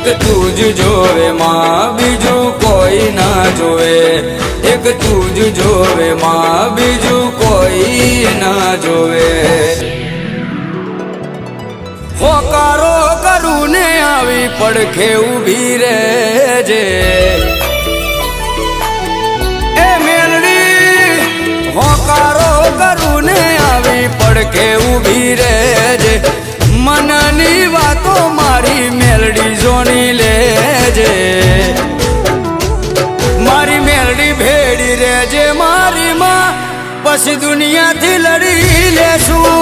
એક તું જ જોવે માં બીજું કોઈ ના જોવે, એક તું જ જોવે માં બીજું કોઈ ના જોવે. હોકારો કરું ને આવી પડખે ઊભી રહેજે એ મેલડી, હોકારો કરું ને આવી પડખે ઊભી રહેજે. મનની વાતો મારી મેલડી જોણી લેજે, મારી મેલડી ભેડી રહેજે મારી માં, પછી દુનિયાથી લડી લેશું.